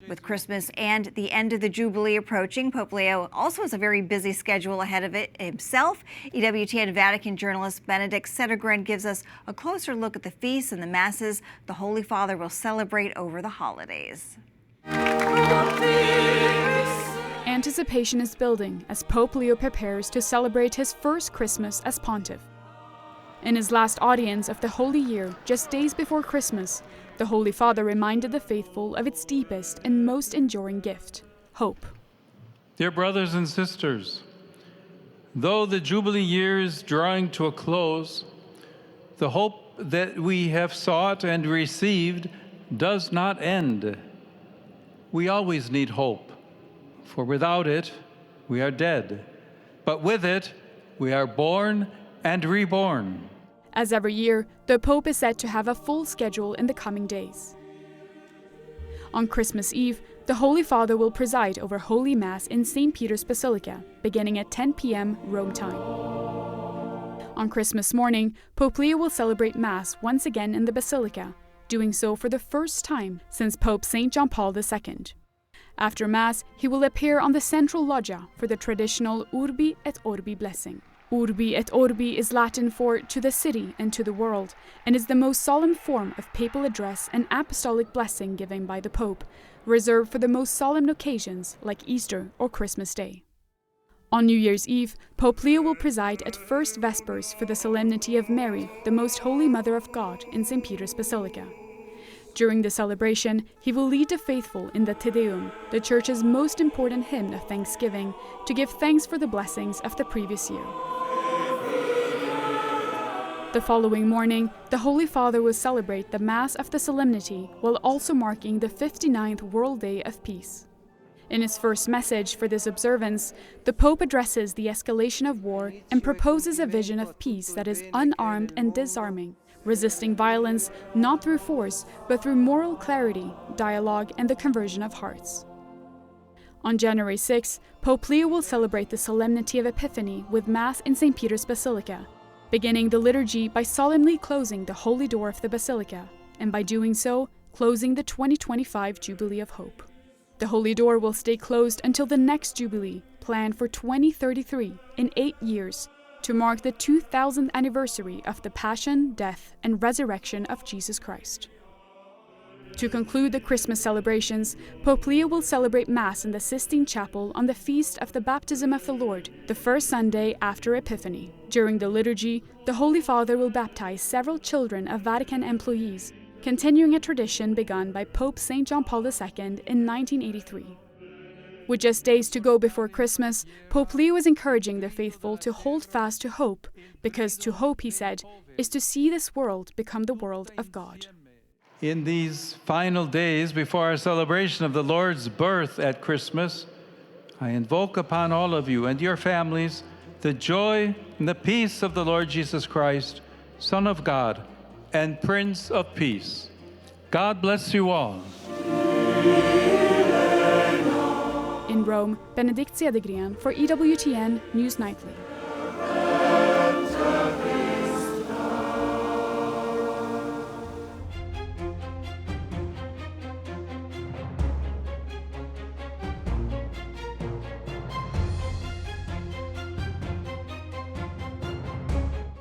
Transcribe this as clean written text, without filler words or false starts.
With Christmas and the end of the Jubilee approaching, Pope Leo also has a very busy schedule ahead of it himself. EWTN Vatican journalist Bénédicte Cedergren gives us a closer look at the feasts and the masses the Holy Father will celebrate over the holidays. Anticipation is building as Pope Leo prepares to celebrate his first Christmas as pontiff. In his last audience of the Holy Year, just days before Christmas, the Holy Father reminded the faithful of its deepest and most enduring gift, hope. Dear brothers and sisters, though the Jubilee year is drawing to a close, the hope that we have sought and received does not end. We always need hope, for without it, we are dead. But with it, we are born and reborn. As every year, the Pope is said to have a full schedule in the coming days. On Christmas Eve, the Holy Father will preside over Holy Mass in St. Peter's Basilica, beginning at 10 p.m. Rome time. On Christmas morning, Pope Leo will celebrate Mass once again in the Basilica, doing so for the first time since Pope St. John Paul II. After Mass, he will appear on the central loggia for the traditional Urbi et Orbi blessing. Urbi et Orbi is Latin for to the city and to the world, and is the most solemn form of papal address and apostolic blessing given by the Pope, reserved for the most solemn occasions like Easter or Christmas Day. On New Year's Eve, Pope Leo will preside at First Vespers for the Solemnity of Mary, the Most Holy Mother of God, in St. Peter's Basilica. During the celebration, he will lead the faithful in the Te Deum, the Church's most important hymn of thanksgiving, to give thanks for the blessings of the previous year. The following morning, the Holy Father will celebrate the Mass of the Solemnity while also marking the 59th World Day of Peace. In his first message for this observance, the Pope addresses the escalation of war and proposes a vision of peace that is unarmed and disarming, resisting violence not through force but through moral clarity, dialogue, and the conversion of hearts. On January 6, Pope Leo will celebrate the Solemnity of Epiphany with Mass in St. Peter's Basilica, beginning the liturgy by solemnly closing the holy door of the Basilica, and by doing so, closing the 2025 Jubilee of Hope. The holy door will stay closed until the next Jubilee, planned for 2033, in 8 years, to mark the 2000th anniversary of the Passion, Death, and Resurrection of Jesus Christ. To conclude the Christmas celebrations, Pope Leo will celebrate Mass in the Sistine Chapel on the feast of the Baptism of the Lord, the first Sunday after Epiphany. During the liturgy, the Holy Father will baptize several children of Vatican employees, continuing a tradition begun by Pope St. John Paul II in 1983. With just days to go before Christmas, Pope Leo is encouraging the faithful to hold fast to hope, because to hope, he said, is to see this world become the world of God. In these final days before our celebration of the Lord's birth at Christmas, I invoke upon all of you and your families the joy and the peace of the Lord Jesus Christ, Son of God and Prince of Peace. God bless you all. In Rome, Bénédicte Cedergren for EWTN News Nightly.